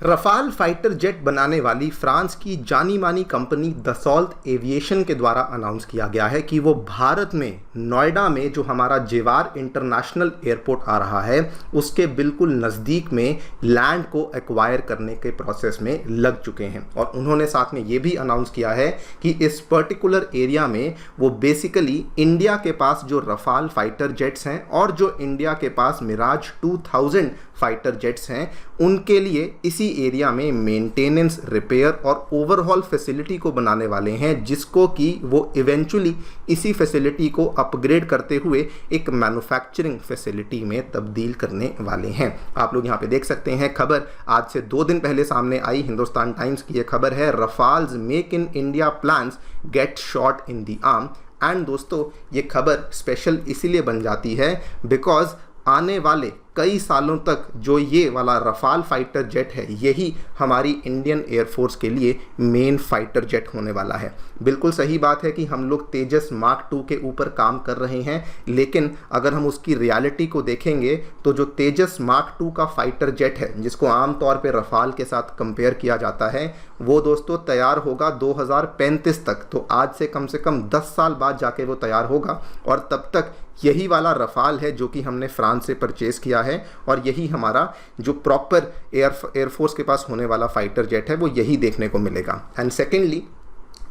Rafale fighter jet बनाने वाली France की जानी मानी कंपनी दसॉल्त एविएशन के द्वारा अनाउंस किया गया है कि वो भारत में नोएडा में जो हमारा जेवार इंटरनेशनल एयरपोर्ट आ रहा है उसके बिल्कुल नज़दीक में लैंड को एक्वायर करने के प्रोसेस में लग चुके हैं। और उन्होंने साथ में ये भी अनाउंस किया है कि इस पर्टिकुलर एरिया में वो बेसिकली इंडिया के पास जो रफाल फाइटर जेट्स हैं और जो इंडिया के पास मिराज 2000 फाइटर जेट्स हैं उनके लिए इसी एरिया में मेंटेनेंस, रिपेयर और ओवरहॉल फैसिलिटी को बनाने वाले हैं, जिसको कि वो इवेंचुअली इसी फैसिलिटी को अपग्रेड करते हुए एक मैन्युफैक्चरिंग फैसिलिटी में तब्दील करने वाले हैं। आप लोग यहाँ पे देख सकते हैं खबर आज से 2 दिन पहले सामने आई, हिंदुस्तान टाइम्स की ये खबर है, Rafales make in India plans get shot in the arm. And दोस्तों ये खबर स्पेशल इसीलिए बन जाती है बिकॉज आने वाले कई सालों तक जो ये वाला रफाल फाइटर जेट है यही हमारी इंडियन एयरफोर्स के लिए मेन फाइटर जेट होने वाला है। बिल्कुल सही बात है कि हम लोग तेजस मार्क 2 के ऊपर काम कर रहे हैं, लेकिन अगर हम उसकी रियलिटी को देखेंगे तो जो तेजस मार्क 2 का फाइटर जेट है जिसको आमतौर पे रफाल के साथ कंपेयर किया जाता है वो दोस्तों तैयार होगा 2035 तक। तो आज से कम 10 साल बाद जाके वो तैयार होगा और तब तक यही वाला रफाल है जो कि हमने फ्रांस से परचेज़ किया है और यही हमारा जो प्रॉपर एयरफोर्स के पास होने वाला फाइटर जेट है वो यही देखने को मिलेगा। एंड सेकेंडली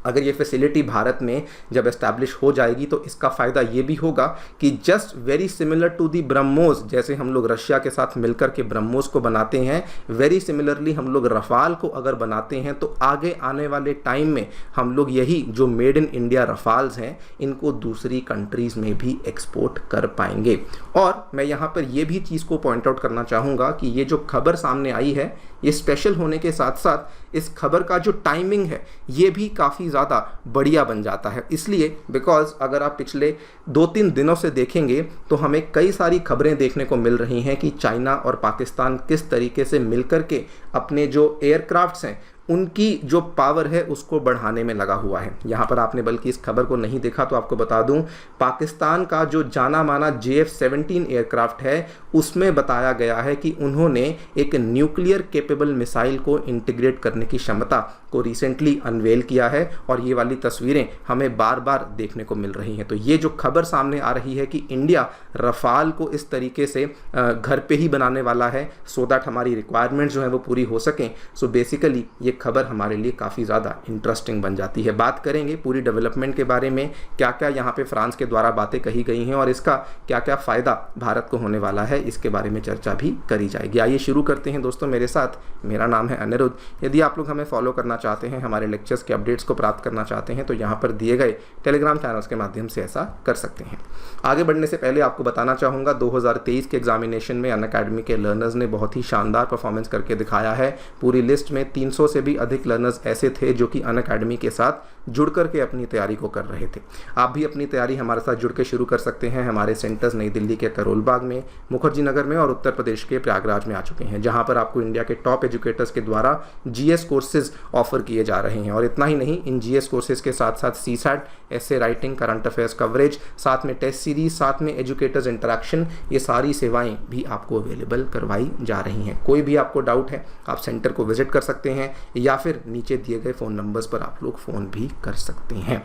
अगर ये फैसिलिटी भारत में जब एस्टैब्लिश हो जाएगी तो इसका फ़ायदा ये भी होगा कि just very similar to the BrahMos, जैसे हम लोग रशिया के साथ मिलकर के ब्रह्मोस को बनाते हैं, वेरी सिमिलरली हम लोग रफाल को अगर बनाते हैं तो आगे आने वाले टाइम में हम लोग यही जो मेड इन इंडिया रफाल्स हैं इनको दूसरी कंट्रीज़ में भी एक्सपोर्ट कर पाएंगे। और मैं यहाँ पर ये भी चीज़ को पॉइंट आउट करना चाहूँगा कि ये जो खबर सामने आई है ये स्पेशल होने के साथ साथ इस खबर का जो टाइमिंग है ये भी काफ़ी ज़्यादा बढ़िया बन जाता है, इसलिए बिकॉज अगर आप पिछले 2-3 दिनों से देखेंगे तो हमें कई सारी खबरें देखने को मिल रही हैं कि चाइना और पाकिस्तान किस तरीके से मिलकर के अपने जो एयरक्राफ्ट्स हैं उनकी जो पावर है उसको बढ़ाने में लगा हुआ है। यहाँ पर आपने बल्कि इस खबर को नहीं देखा तो आपको बता दूं, पाकिस्तान का जो जाना माना JF-17 एयरक्राफ्ट है उसमें बताया गया है कि उन्होंने एक न्यूक्लियर केपेबल मिसाइल को इंटीग्रेट करने की क्षमता को रिसेंटली अनवेल किया है और ये वाली तस्वीरें हमें बार बार देखने को मिल रही हैं। तो ये जो खबर सामने आ रही है कि इंडिया रफाल को इस तरीके से घर पे ही बनाने वाला है सो दैट हमारी रिक्वायरमेंट्स जो है वो पूरी हो सकें, सो बेसिकली ये खबर हमारे लिए काफ़ी ज़्यादा इंटरेस्टिंग बन जाती है। बात करेंगे पूरी डेवलपमेंट के बारे में, क्या क्या यहाँ पे फ्रांस के द्वारा बातें कही गई हैं और इसका क्या क्या फ़ायदा भारत को होने वाला है, इसके बारे में चर्चा भी करी जाएगी। आइए शुरू करते हैं दोस्तों मेरे साथ। मेरा नाम है अनिरुद्ध। यदि आप लोग हमें फॉलो करना चाहते हैं, हमारे लेक्चर्स के अपडेट्स को प्राप्त करना चाहते हैं तो यहाँ पर दिए गए टेलीग्राम चैनल्स के माध्यम से ऐसा कर सकते हैं। आगे बढ़ने से पहले आपको बताना चाहूँगा 2023 के एग्जामिनेशन में अनअकैडमी के लर्नर्स ने बहुत ही शानदार परफॉर्मेंस करके दिखाया है। पूरी लिस्ट में 300 से भी अधिक लर्नर्स ऐसे थे जो कि अनअकैडमी के साथ जुड़ करके अपनी तैयारी को कर रहे थे। आप भी अपनी तैयारी हमारे साथ जुड़ के शुरू कर सकते हैं। हमारे सेंटर्स नई दिल्ली के करोल बाग में, मुखर्जी नगर में और उत्तर प्रदेश के प्रयागराज में आ चुके हैं, जहां पर आपको इंडिया के टॉप एजुकेटर्स के द्वारा जीएस कोर्सेज ऑफर किए जा रहे हैं। और इतना ही नहीं, इन जीएस कोर्सेज के साथ साथ CSAT, essay writing, current affairs coverage, साथ में टेस्ट सीरीज, साथ में एजुकेटर्स इंटरेक्शन, ये सारी सेवाएं भी आपको अवेलेबल करवाई जा रही हैं। कोई भी आपको डाउट है आप सेंटर को विजिट कर सकते हैं या फिर नीचे दिए गए फ़ोन नंबर्स पर आप लोग फ़ोन भी कर सकते हैं।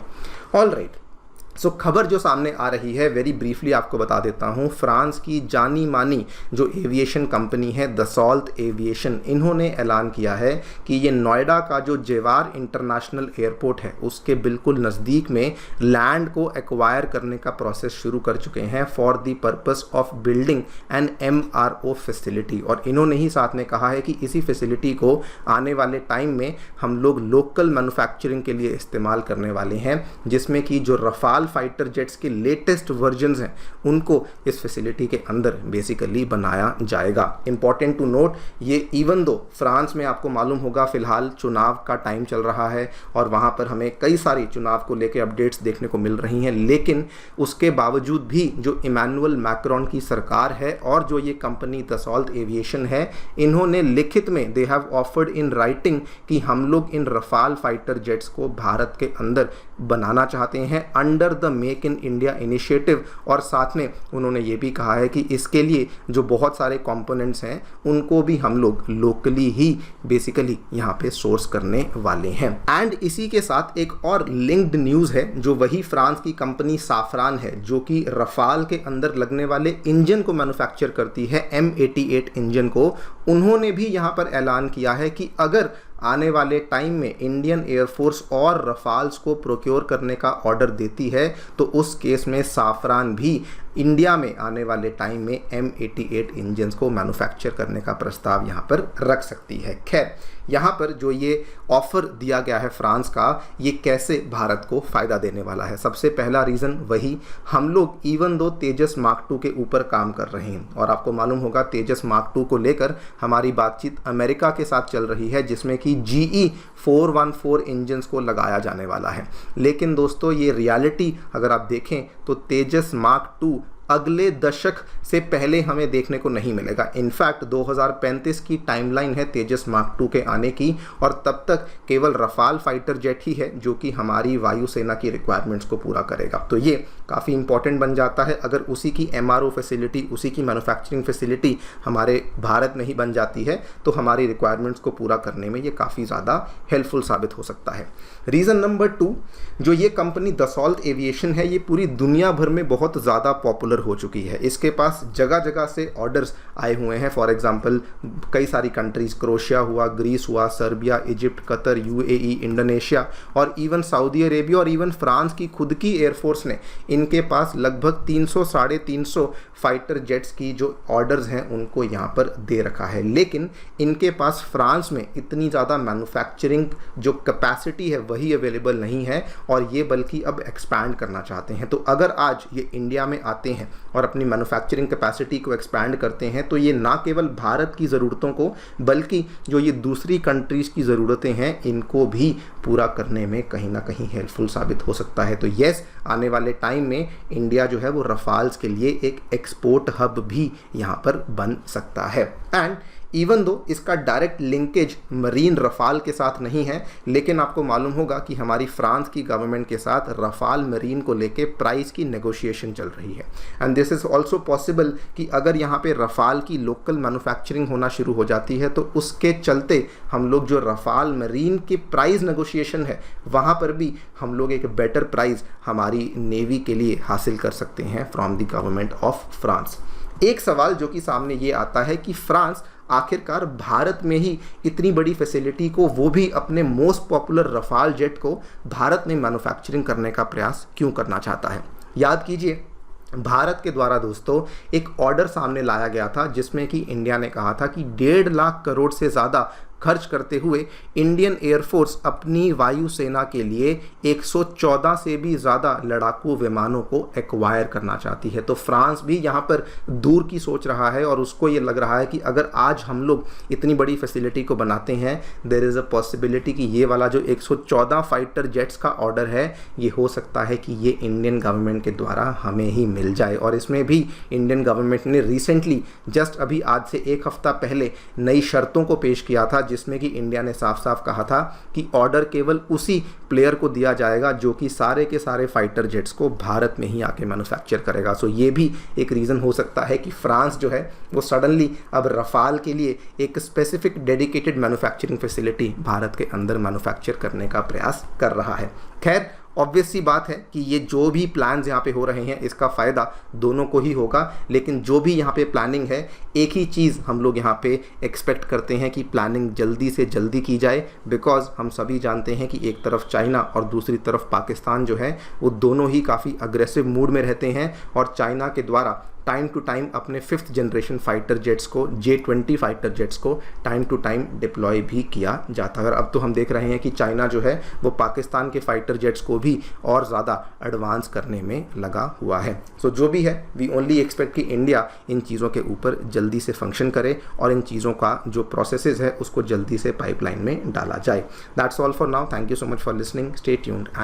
ऑल राइट, सो खबर जो सामने आ रही है वेरी ब्रीफली आपको बता देता हूँ। फ्रांस की जानी मानी जो एविएशन कंपनी है दसॉल्त एविएशन, इन्होंने ऐलान किया है कि ये नोएडा का जो जेवार इंटरनेशनल एयरपोर्ट है उसके बिल्कुल नज़दीक में लैंड को एक्वायर करने का प्रोसेस शुरू कर चुके हैं for the purpose of building an MRO facility. और इन्होंने ही साथ में कहा है कि इसी फैसिलिटी को आने वाले टाइम में हम लोग लोकल मैन्युफैक्चरिंग के लिए इस्तेमाल करने वाले हैं, जिसमें कि जो रफाल फाइटर जेट्स के लेटेस्ट वर्जन्स हैं उनको इस फैसिलिटी के अंदर बेसिकली बनाया जाएगा। इंपॉर्टेंट टू नोट, ये इवन दो फ्रांस में आपको मालूम होगा फिलहाल चुनाव का टाइम चल रहा है और वहाँ पर हमें कई सारी चुनाव को लेकर अपडेट्स देखने को मिल रही हैं, लेकिन उसके बावजूद भी जो इमैनुअल मैक्रोन की सरकार है और जो ये कंपनी दसॉल्त एविएशन है, इन्होंने लिखित में they have offered in writing कि हम लोग इन रफाल फाइटर जेट्स को भारत के अंदर बनाना चाहते हैं under the make in India initiative, और साथ में उन्होंने ये भी कहा है कि इसके लिए जो बहुत सारे कंपोनेंट्स हैं उनको भी हम लोग लोकली ही बेसिकली यहाँ पे सोर्स करने वाले हैं। एंड इसी के साथ एक और लिंक्ड न्यूज़ है जो वही फ्रांस की कंपनी साफरान है जो कि रफाल के अंदर लगने वाले इंजन को मैन्युफैक्चर करती है, M88 इंजन को। उन्होंने भी यहाँ पर ऐलान किया है कि अगर आने वाले टाइम में इंडियन एयरफोर्स और रफाल्स को प्रोक्योर करने का ऑर्डर देती है तो उस केस में साफरान भी इंडिया में आने वाले टाइम में M88 इंजन्स को मैन्युफैक्चर करने का प्रस्ताव यहाँ पर रख सकती है। खैर, यहाँ पर जो ये ऑफर दिया गया है फ्रांस का, ये कैसे भारत को फ़ायदा देने वाला है। सबसे पहला रीज़न वही, हम लोग इवन दो तेजस मार्क 2 के ऊपर काम कर रहे हैं और आपको मालूम होगा तेजस मार्क 2 को लेकर हमारी बातचीत अमेरिका के साथ चल रही है जिसमें कि GE 414 इंजन्स को लगाया जाने वाला है। लेकिन दोस्तों ये रियलिटी अगर आप देखें तो तेजस मार्क 2 अगले दशक से पहले हमें देखने को नहीं मिलेगा। इनफैक्ट 2035 की टाइमलाइन है तेजस मार्क 2 के आने की, और तब तक केवल रफाल फाइटर जेट ही है जो कि हमारी वायुसेना की रिक्वायरमेंट्स को पूरा करेगा। तो ये काफ़ी इंपॉर्टेंट बन जाता है। अगर उसी की MRO फैसिलिटी, उसी की मैन्युफैक्चरिंग फैसिलिटी हमारे भारत में ही बन जाती है तो हमारी रिक्वायरमेंट्स को पूरा करने में ये काफ़ी ज़्यादा हेल्पफुल साबित हो सकता है। रीज़न नंबर 2, जो ये कंपनी दसॉल्त एविएशन है, ये पूरी दुनिया भर में बहुत ज़्यादा पॉपुलर हो चुकी है। इसके पास जगह जगह से ऑर्डर्स आए हुए हैं। फॉर एग्जांपल कई सारी कंट्रीज, क्रोएशिया हुआ, ग्रीस हुआ, Serbia, Egypt, Qatar, UAE, Indonesia और इवन सऊदी अरेबिया और इवन फ्रांस की खुद की एयरफोर्स ने इनके पास लगभग 300 साढ़े 300 फाइटर जेट्स की जो ऑर्डर्स हैं उनको यहाँ पर दे रखा है। लेकिन इनके पास फ्रांस में इतनी ज़्यादा मैन्युफैक्चरिंग जो कैपेसिटी है वही अवेलेबल नहीं है और ये बल्कि अब एक्सपैंड करना चाहते हैं। तो अगर आज ये इंडिया में आते हैं और अपनी मैन्युफैक्चरिंग कैपेसिटी को एक्सपैंड करते हैं तो ये ना केवल भारत की ज़रूरतों को बल्कि जो ये दूसरी कंट्रीज़ की ज़रूरतें हैं इनको भी पूरा करने में कहीं ना कहीं हेल्पफुल साबित हो सकता है। तो येस, आने वाले टाइम में इंडिया जो है वो रफाल्स के लिए एक एक्सपोर्ट हब भी यहाँ पर बन सकता है। एंड इवन दो इसका डायरेक्ट लिंकेज मरीन रफाल के साथ नहीं है, लेकिन आपको मालूम होगा कि हमारी फ्रांस की गवर्नमेंट के साथ रफाल मरीन को लेके प्राइस की नेगोशिएशन चल रही है। And this is also possible कि अगर यहाँ पे रफाल की लोकल मैन्युफैक्चरिंग होना शुरू हो जाती है तो उसके चलते हम लोग जो रफाल मरीन की प्राइस नेगोशिएशन है वहाँ पर भी हम लोग एक बेटर प्राइस हमारी नेवी के लिए हासिल कर सकते हैं from the government of France. एक सवाल जो कि सामने ये आता है कि फ्रांस आखिरकार भारत में ही इतनी बड़ी फैसिलिटी को, वो भी अपने मोस्ट पॉपुलर रफाल जेट को भारत में मैन्युफैक्चरिंग करने का प्रयास क्यों करना चाहता है। याद कीजिए, भारत के द्वारा दोस्तों एक ऑर्डर सामने लाया गया था जिसमें कि इंडिया ने कहा था कि 1.5 लाख करोड़ से ज़्यादा खर्च करते हुए इंडियन एयरफोर्स अपनी वायुसेना के लिए 114 से भी ज़्यादा लड़ाकू विमानों को एक्वायर करना चाहती है। तो फ्रांस भी यहाँ पर दूर की सोच रहा है और उसको ये लग रहा है कि अगर आज हम लोग इतनी बड़ी फैसिलिटी को बनाते हैं, देयर इज़ अ पॉसिबिलिटी कि ये वाला जो 114 फाइटर जेट्स का ऑर्डर है ये हो सकता है कि ये इंडियन गवर्नमेंट के द्वारा हमें ही मिल जाए। और इसमें भी इंडियन गवर्नमेंट ने रिसेंटली जस्ट अभी आज से 1 हफ्ता पहले नई शर्तों को पेश किया था जिसमें कि इंडिया ने साफ साफ कहा था कि ऑर्डर केवल उसी प्लेयर को दिया जाएगा जो कि सारे के सारे फाइटर जेट्स को भारत में ही आके मैन्युफैक्चर करेगा। सो ये भी एक रीज़न हो सकता है कि फ्रांस जो है वो सडनली अब रफाल के लिए एक specific dedicated manufacturing facility Bharat के अंदर मैन्युफैक्चर करने का प्रयास कर रहा है। खैर, ऑब्वियस सी बात है कि ये जो भी प्लान्स यहाँ पे हो रहे हैं इसका फ़ायदा दोनों को ही होगा, लेकिन जो भी यहाँ पे प्लानिंग है एक ही चीज़ हम लोग यहाँ पे एक्सपेक्ट करते हैं कि प्लानिंग जल्दी से जल्दी की जाए, बिकॉज हम सभी जानते हैं कि एक तरफ चाइना और दूसरी तरफ पाकिस्तान जो है वो दोनों ही काफ़ी अग्रेसिव मूड में रहते हैं और चाइना के द्वारा टाइम टू टाइम अपने 5th जनरेशन फाइटर जेट्स को, J-20 फाइटर जेट्स को टाइम टू टाइम डिप्लॉय भी किया जाता है। अब तो हम देख रहे हैं कि चाइना जो है वो पाकिस्तान के फाइटर जेट्स को भी और ज़्यादा एडवांस करने में लगा हुआ है। सो जो भी है, वी ओनली एक्सपेक्ट कि इंडिया इन चीज़ों के ऊपर जल्दी से फंक्शन करे और इन चीज़ों का जो प्रोसेसेस है उसको जल्दी से पाइपलाइन में डाला जाए। That's all for now. Thank you so much for listening. Stay tuned.